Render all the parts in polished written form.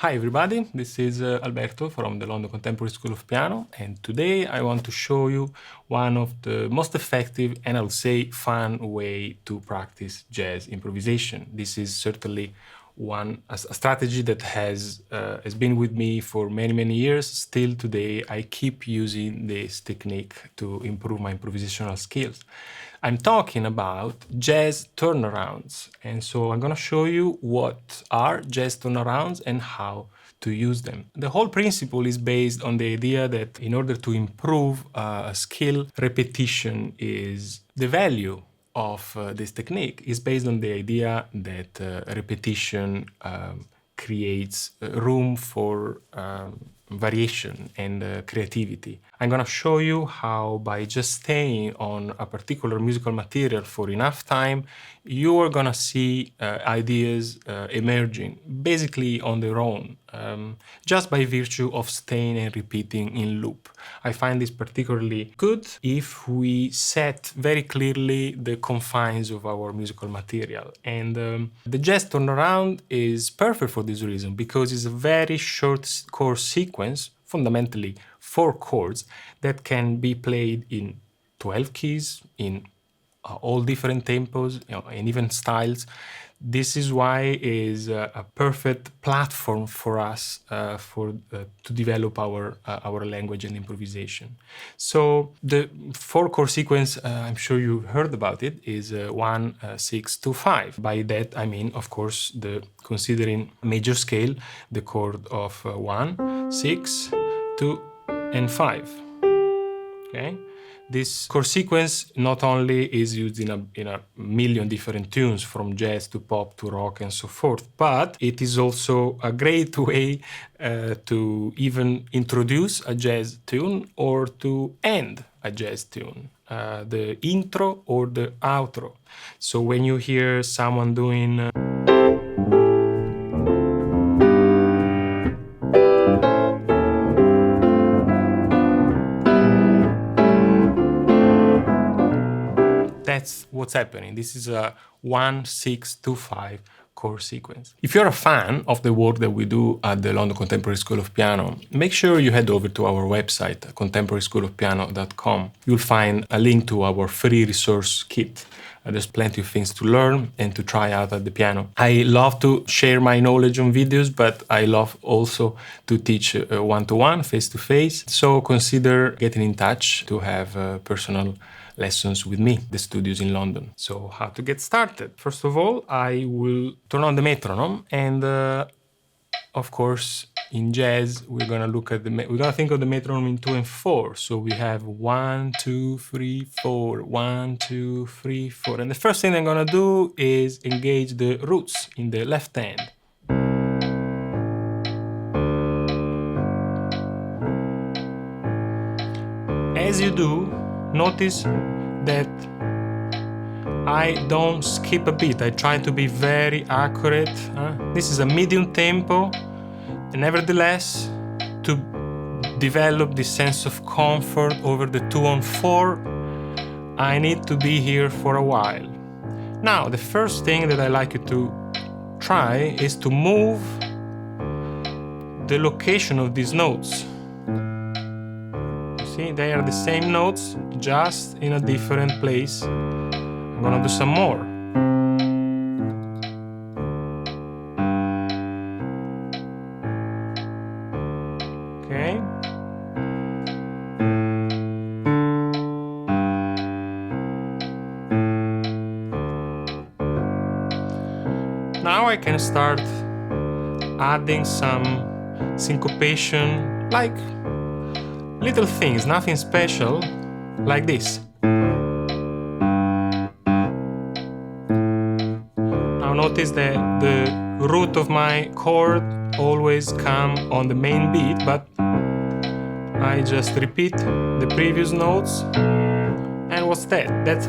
Hi everybody, this is Alberto from the London Contemporary School of Piano, and today I want to show you one of the most effective and I would say fun way to practice jazz improvisation. This is certainly a strategy that has been with me for many years. Still today I keep using this technique to improve my improvisational skills. I'm talking about jazz turnarounds, and so I'm going to show you what are jazz turnarounds and how to use them. The whole principle is based on the idea that in order to improve a skill, repetition is the value of this technique is based on the idea that repetition creates room for variation and creativity. I'm going to show you how by just staying on a particular musical material for enough time, you are going to see ideas emerging basically on their own, just by virtue of staying and repeating in loop. I find this particularly good if we set very clearly the confines of our musical material. And the jazz turnaround is perfect for this reason because it's a very short chord sequence, fundamentally 4 chords, that can be played in 12 keys, in all different tempos, and even styles. This is why is a perfect platform for us to develop our language and improvisation. So the 4 chord sequence, I'm sure you heard about it, is 1, 6, 2, 5. By that I mean, of course, considering major scale, the chord of 1, 6, 2, and 5. Okay. This chord sequence not only is used in a million different tunes, from jazz to pop to rock and so forth, but it is also a great way to even introduce a jazz tune or to end a jazz tune, the intro or the outro. So when you hear someone doing that's what's happening. This is a 1, 6, 2, 5 chord sequence. If you're a fan of the work that we do at the London Contemporary School of Piano, make sure you head over to our website, contemporaryschoolofpiano.com. You'll find a link to our free resource kit. There's plenty of things to learn and to try out at the piano. I love to share my knowledge on videos, but I love also to teach one-to-one, face-to-face. So consider getting in touch to have personal lessons with me, the studios in London. So how to get started? First of all, I will turn on the metronome, and of course, in jazz, we're gonna think of the metronome in 2 and 4. So we have 1, 2, 3, 4, 1, 2, 3, 4. And the first thing I'm gonna do is engage the roots in the left hand. As you do, notice that I don't skip a beat. I try to be very accurate. This is a medium tempo, and nevertheless, to develop this sense of comfort over the 2 on 4, I need to be here for a while. Now, the first thing that I like you to try is to move the location of these notes. You see, they are the same notes, just in a different place. I'm gonna do some more. Okay. Now I can start adding some syncopation, like little things, nothing special, like this. Now notice that the root of my chord always come on the main beat, but I just repeat the previous notes. And what's that? That's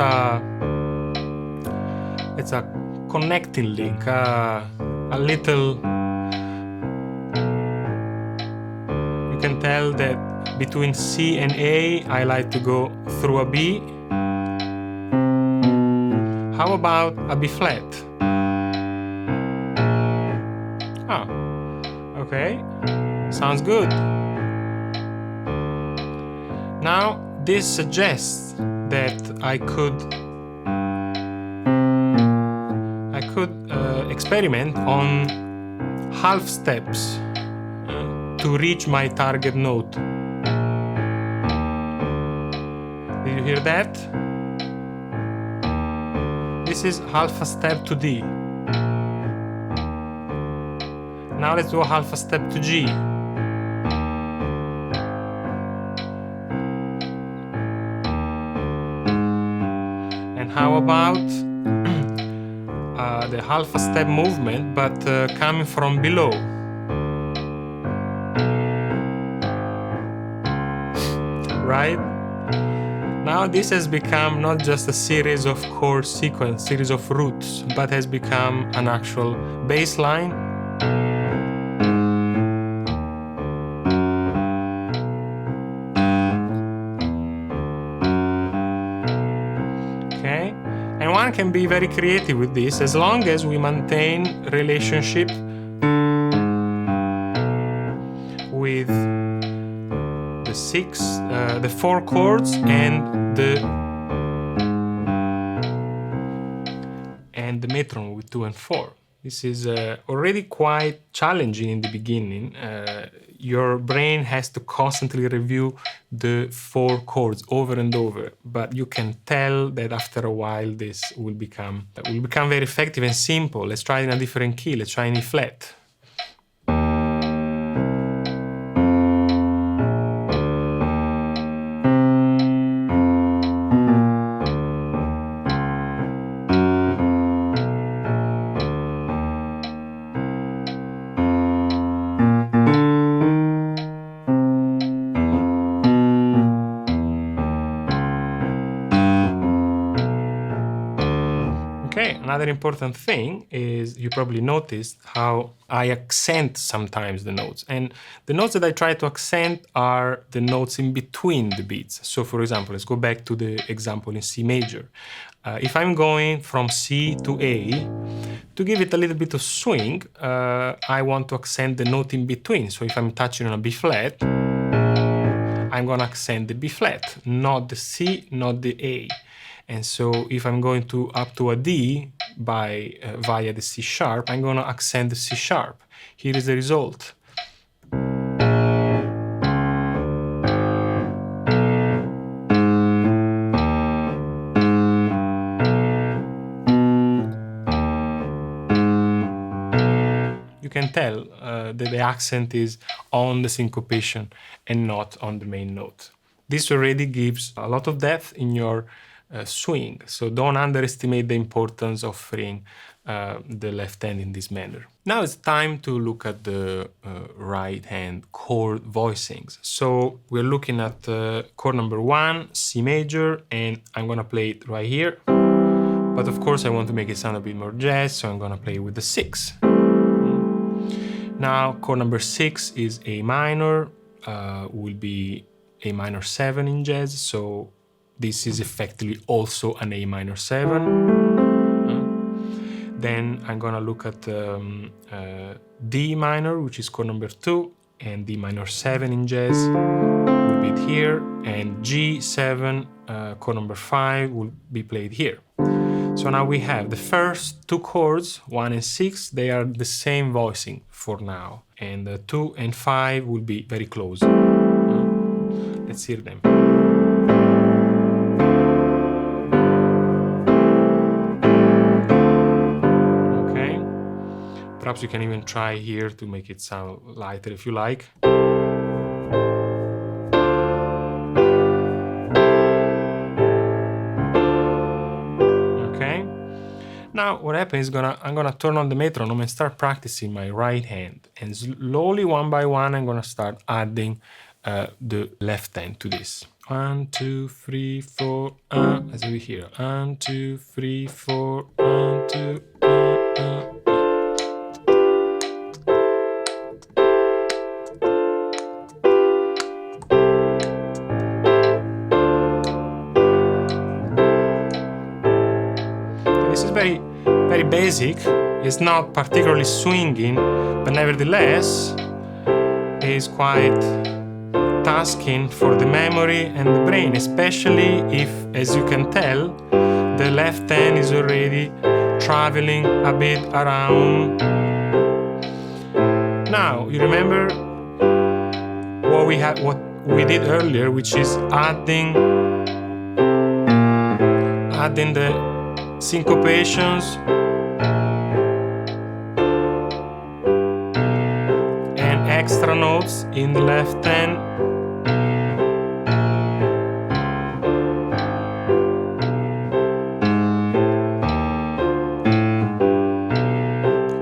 a connecting link, a little. You can tell that between C and A, I like to go through a B. How about a B flat? Okay, sounds good. Now this suggests that I could experiment on half steps to reach my target note. Did you hear that? This is half a step to D. Now let's do a half a step to G. And how about the half a step movement, but coming from below? Right? Now this has become not just a series of chord sequence, series of roots, but has become an actual bass line. Okay? And one can be very creative with this as long as we maintain relationship with the four chords and the metronome with 2 and 4. This is already quite challenging in the beginning. Your brain has to constantly review the 4 chords over and over, but you can tell that after a while this will become very effective and simple. Let's try it in a different key. Let's try in E flat. Okay, another important thing is you probably noticed how I accent sometimes the notes. And the notes that I try to accent are the notes in between the beats. So for example, let's go back to the example in C major. If I'm going from C to A, to give it a little bit of swing, I want to accent the note in between. So if I'm touching on a B flat, I'm gonna accent the B flat, not the C, not the A. And so if I'm going up to a D via the C sharp, I'm going to accent the C sharp. Here is the result. You can tell that the accent is on the syncopation and not on the main note. This already gives a lot of depth in your swing, so don't underestimate the importance of freeing the left hand in this manner. Now it's time to look at the right hand chord voicings. So we're looking at chord number 1, C major, and I'm gonna play it right here. But of course I want to make it sound a bit more jazz, so I'm gonna play with the 6. Now chord number 6 is A minor, will be A minor 7 in jazz, so this is effectively also an A minor 7. Then I'm gonna look at D minor, which is chord number 2, and D minor 7 in jazz will be here, and G7, chord number 5, will be played here. So now we have the first 2 chords, 1 and 6, they are the same voicing for now, and 2 and 5 will be very close. Let's hear them. Perhaps you can even try here to make it sound lighter if you like. Okay. Now what happens is I'm gonna turn on the metronome and start practicing my right hand. And slowly, one by one, I'm gonna start adding the left hand to this. 1, 2, 3, 4, as we hear. 1, 2, 3, 4, 1, 2, This is very basic. It's not particularly swinging, but nevertheless, is quite tasking for the memory and the brain, especially if, as you can tell, the left hand is already traveling a bit around. Now, you remember what we did earlier, which is adding the syncopations and extra notes in the left hand.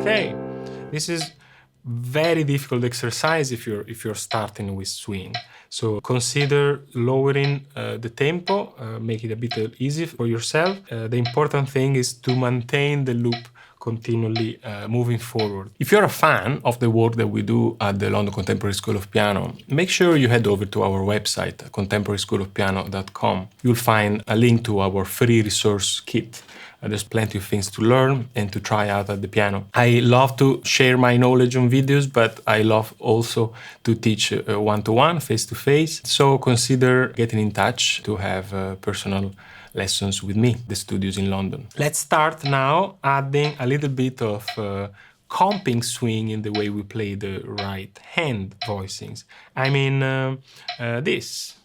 Okay, this is very difficult exercise if you're starting with swing. So consider lowering the tempo, make it a bit easy for yourself. The important thing is to maintain the loop continually moving forward. If you're a fan of the work that we do at the London Contemporary School of Piano, make sure you head over to our website, contemporaryschoolofpiano.com. You'll find a link to our free resource kit. There's plenty of things to learn and to try out at the piano. I love to share my knowledge on videos, but I love also to teach one-to-one, face-to-face. So consider getting in touch to have personal lessons with me, the studios in London. Let's start now adding a little bit of comping swing in the way we play the right hand voicings. I mean this.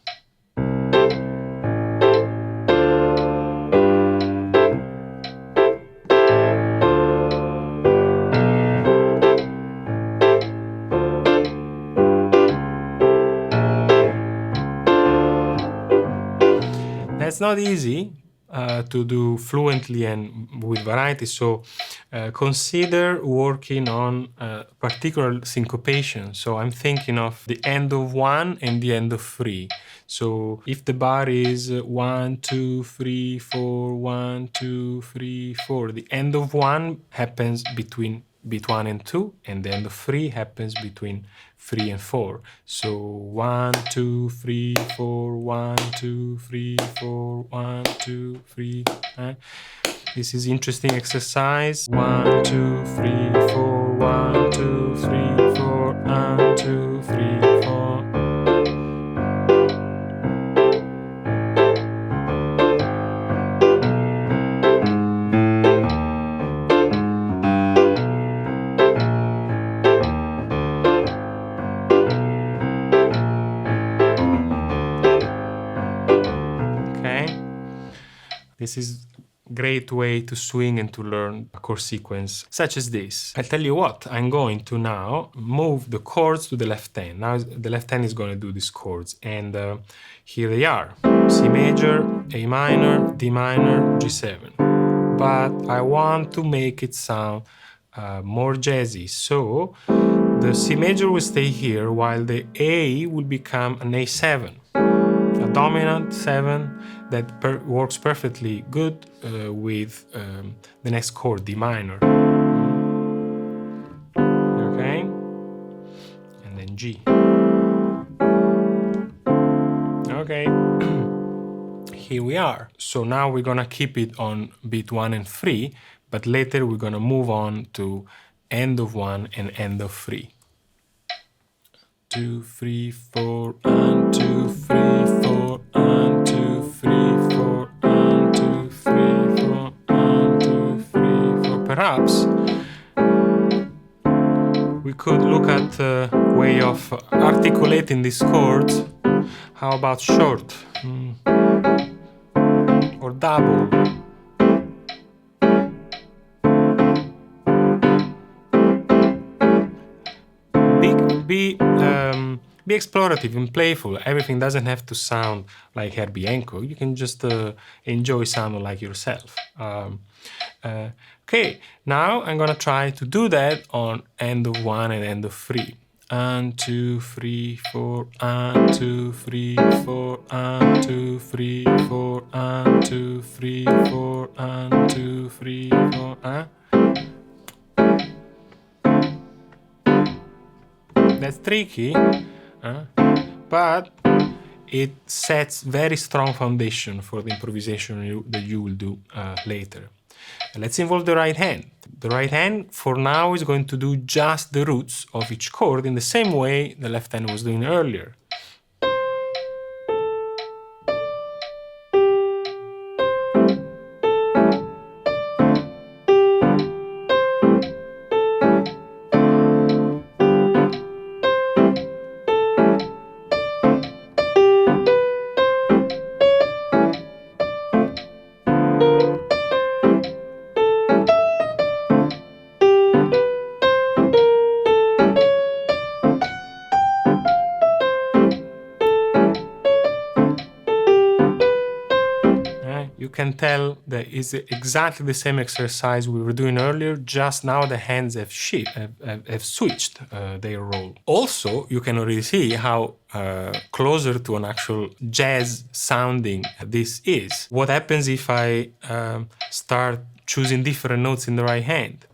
It's not easy to do fluently and with variety, so consider working on particular syncopation. So I'm thinking of the end of one and the end of three. So if the bar is 1, 2, 3, 4, 1, 2, 3, 4, the end of one happens between beat 1 and 2, and the end of 3 happens between 3 and 4. So 1, 2, 3, 4, 1, 2, 3, 4, 1, 2, 3. This is interesting exercise. 1, 2, 3, 4, 1, 2, 3, 4, 1, 2, 3, 4. This is a great way to swing and to learn a chord sequence such as this. I'll tell you what, I'm going to now move the chords to the left hand. Now the left hand is going to do these chords, and here they are. C major, A minor, D minor, G7. But I want to make it sound more jazzy, so the C major will stay here while the A will become an A7. A dominant 7 that works perfectly good with the next chord, D minor. Okay? And then G. Okay. Here we are. So now we're gonna keep it on beat 1 and 3, but later we're gonna move on to end of 1 and end of 3. 2, 3, 4, 1, 2, 3, 4, 1, 2, 3, 4, 1, 2, 3, 4, 1, 2, 3, 4. Perhaps we could look at a way of articulating these chords. How about short? Or double? Be explorative and playful. Everything doesn't have to sound like Herbie Hancock. You can just enjoy sounding like yourself. Okay, now I'm gonna try to do that on end of 1 and end of 3. 1, 2, 3, 4, 1, 2, 3, 4, 1, 2, 3, 4, 1, 2, 3, 4, 1, 2, 3, 4. That's tricky, but it sets very strong foundation for the improvisation that you will do later. Let's involve the right hand. The right hand for now is going to do just the roots of each chord in the same way the left hand was doing earlier. You can tell that it's exactly the same exercise we were doing earlier, just now the hands have switched their role. Also, you can already see how closer to an actual jazz sounding this is. What happens if I start choosing different notes in the right hand?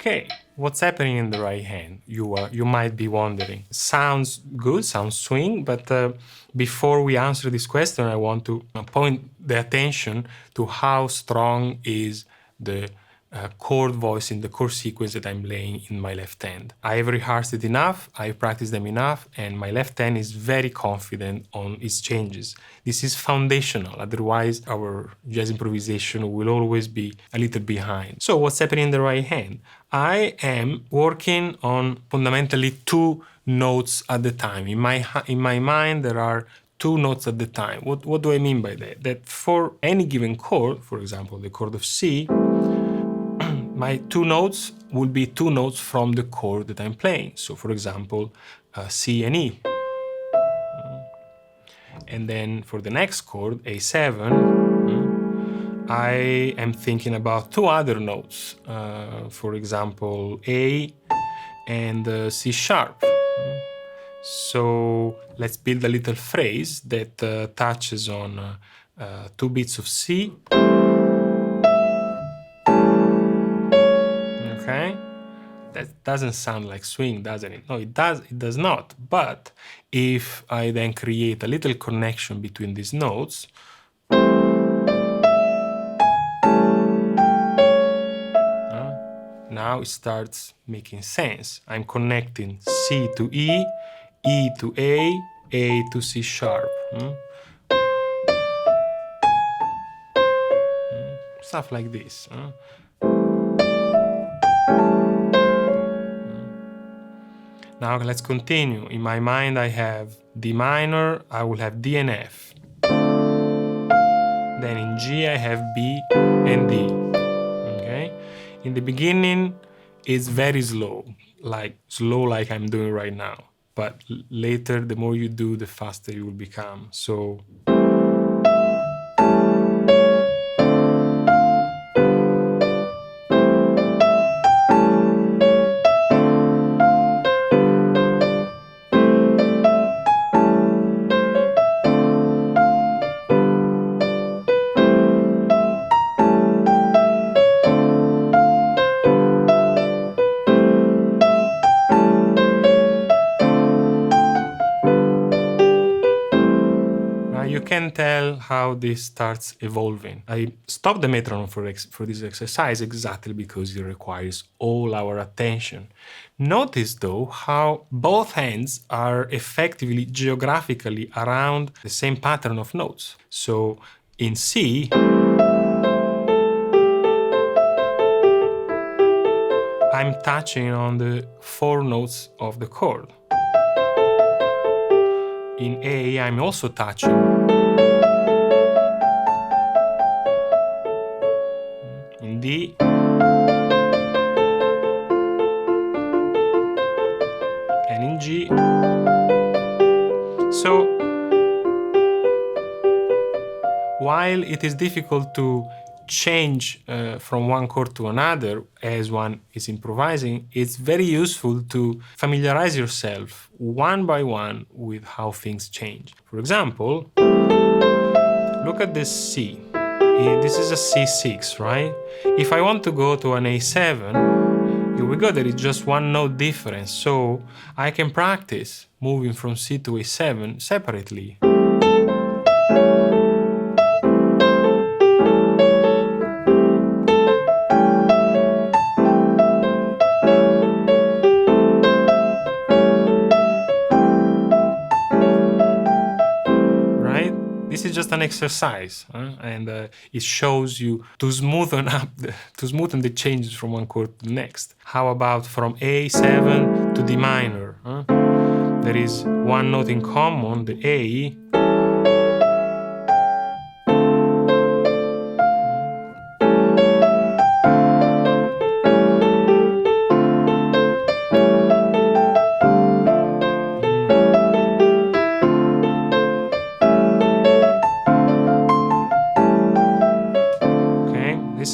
Okay, what's happening in the right hand? You might be wondering. Sounds good, sounds swing, but before we answer this question, I want to point the attention to how strong is the chord voicing, the chord sequence that I'm playing in my left hand. I've rehearsed it enough, I've practiced them enough, and my left hand is very confident on its changes. This is foundational, otherwise our jazz improvisation will always be a little behind. So what's happening in the right hand? I am working on fundamentally two notes at the time. In my mind, there are two notes at the time. What do I mean by that? That for any given chord, for example, the chord of C, my two notes will be two notes from the chord that I'm playing. So for example, C and E. And then for the next chord, A7, I am thinking about two other notes. For example, A and C sharp. So let's build a little phrase that touches on two beats of C. Okay, that doesn't sound like swing, doesn't it? No, it does not. But if I then create a little connection between these notes, now it starts making sense. I'm connecting C to E, E to A to C sharp. Stuff like this. Now let's continue. In my mind I have D minor, I will have D and F. Then in G I have B and D. Okay? In the beginning it's very slow like I'm doing right now. But later, the more you do, the faster you will become. So you can tell how this starts evolving. I stopped the metronome for this exercise exactly because it requires all our attention. Notice though how both hands are effectively geographically around the same pattern of notes. So in C, I'm touching on the four notes of the chord. In A, I'm also touching. In D. And in G. So, why while it is difficult to change from one chord to another as one is improvising, it's very useful to familiarize yourself one by one with how things change. For example, look at this C. This is a C6, right? If I want to go to an A7, here we go, there is just one note difference, so I can practice moving from C to A7 separately. This is just an exercise, and it shows you to smoothen the changes from one chord to the next. How about from A7 to D minor? There is one note in common, the A.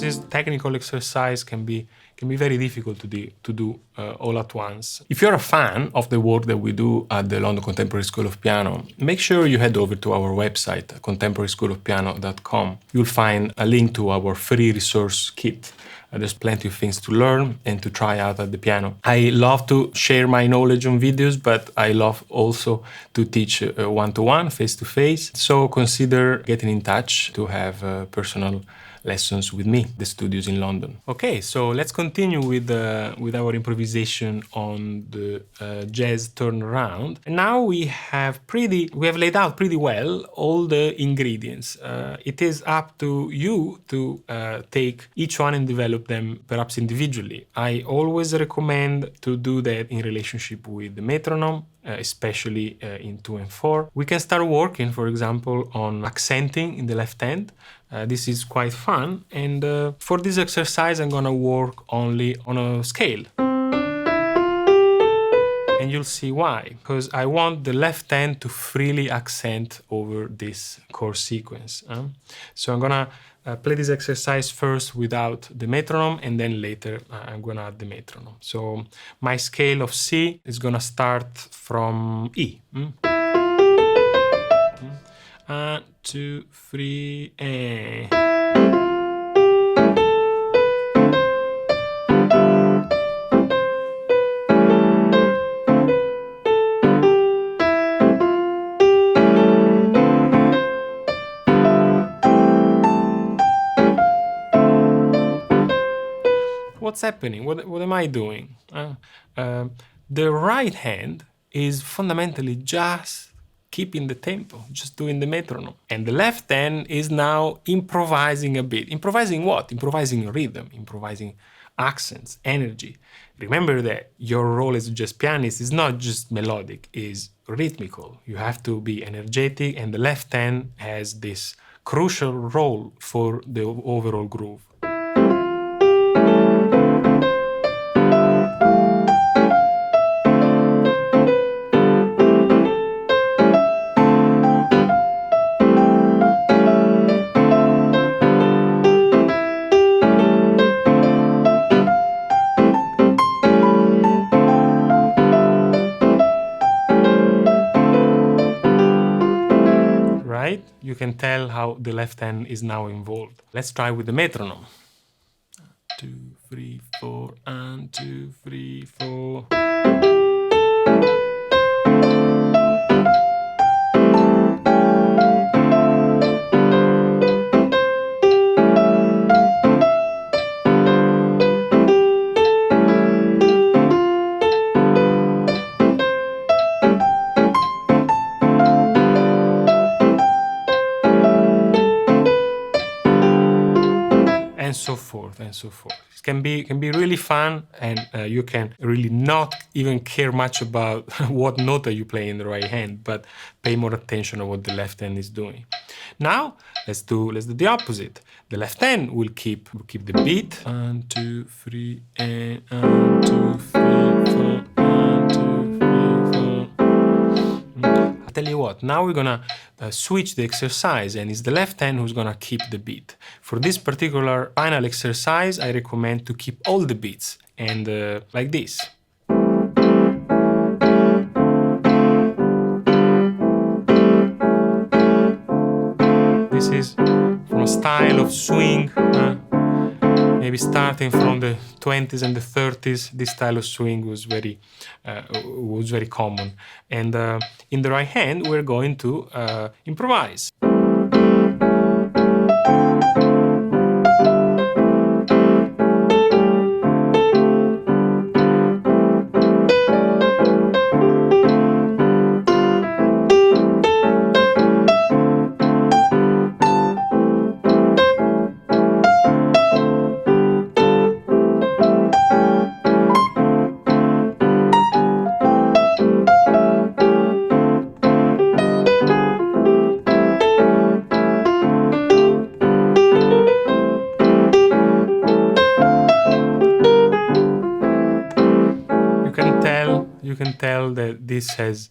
This technical exercise can be very difficult to do all at once. If you're a fan of the work that we do at the London Contemporary School of Piano, make sure you head over to our website, contemporaryschoolofpiano.com. You'll find a link to our free resource kit. There's plenty of things to learn and to try out at the piano. I love to share my knowledge on videos, but I love also to teach one-to-one, face-to-face. So consider getting in touch to have personal lessons with me, the studios in London. Okay, so let's continue with our improvisation on the jazz turnaround. And now we have laid out pretty well all the ingredients. It is up to you to take each one and develop them perhaps individually. I always recommend to do that in relationship with the metronome, especially in 2 and 4. We can start working, for example, on accenting in the left hand. This is quite fun, and for this exercise I'm gonna work only on a scale. And you'll see why, because I want the left hand to freely accent over this chord sequence. So I'm gonna play this exercise first without the metronome, and then later I'm gonna add the metronome. So my scale of C is gonna start from E. 1, 2, 3, and... What's happening? What am I doing? The right hand is fundamentally just keeping the tempo, just doing the metronome. And the left hand is now improvising a bit. Improvising what? Improvising rhythm, improvising accents, energy. Remember that your role as a jazz pianist is not just melodic, it's rhythmical. You have to be energetic, and the left hand has this crucial role for the overall groove. You can tell how the left hand is now involved. Let's try with the metronome. 2, 3, 4, and 2, 3, 4. And so forth and so forth. It can be really fun, and you can really not even care much about what note are you playing in the right hand, but pay more attention to what the left hand is doing. Now let's do the opposite. The left hand will keep the beat. 1, 2, 3, and 1, 2, 3, 4, 1, 2, 3, 4. I tell you what? Now we're gonna switch the exercise, and it's the left hand who's gonna keep the beat. For this particular final exercise, I recommend to keep all the beats, and like this. This is from a style of swing, maybe starting from the 20s and the 30s. This style of swing was very common. And in the right hand, we're going to improvise. You can tell that this has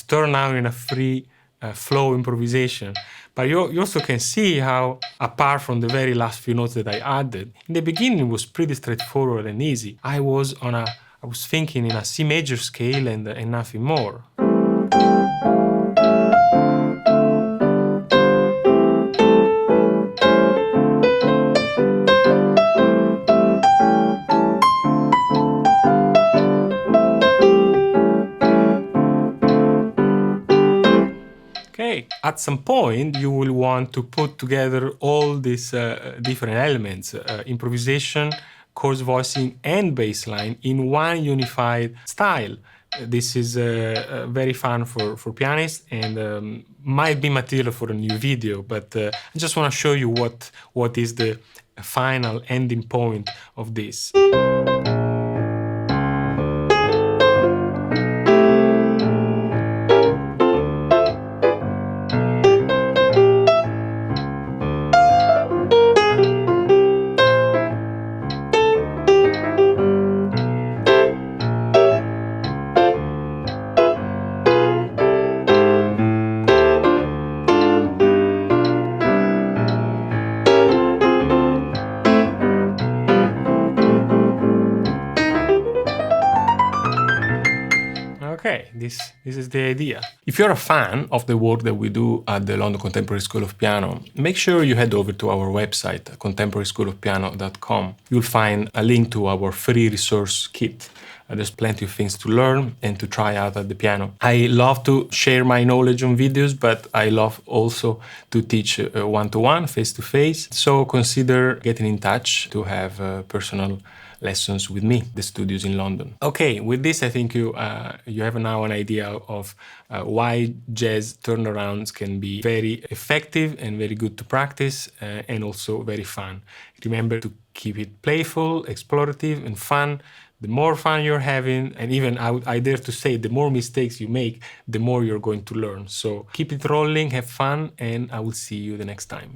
turned out in a free flow improvisation. But you also can see how, apart from the very last few notes that I added, in the beginning it was pretty straightforward and easy. I was thinking in a C major scale and nothing more. Okay, at some point you will want to put together all these different elements, improvisation, chords, voicing, and bassline in one unified style. This is very fun for pianists, and might be material for a new video, but I just want to show you what is the final ending point of this. Okay, this is the idea. If you're a fan of the work that we do at the London Contemporary School of Piano, make sure you head over to our website, contemporaryschoolofpiano.com. You'll find a link to our free resource kit. There's plenty of things to learn and to try out at the piano. I love to share my knowledge on videos, but I love also to teach one-to-one, face-to-face. So consider getting in touch to have personal lessons with me, the studios in London. Okay, with this I think you have now an idea of why jazz turnarounds can be very effective and very good to practice, and also very fun. Remember to keep it playful, explorative, and fun. The more fun you're having, and even I dare to say, the more mistakes you make, the more you're going to learn. So keep it rolling, have fun, and I will see you the next time.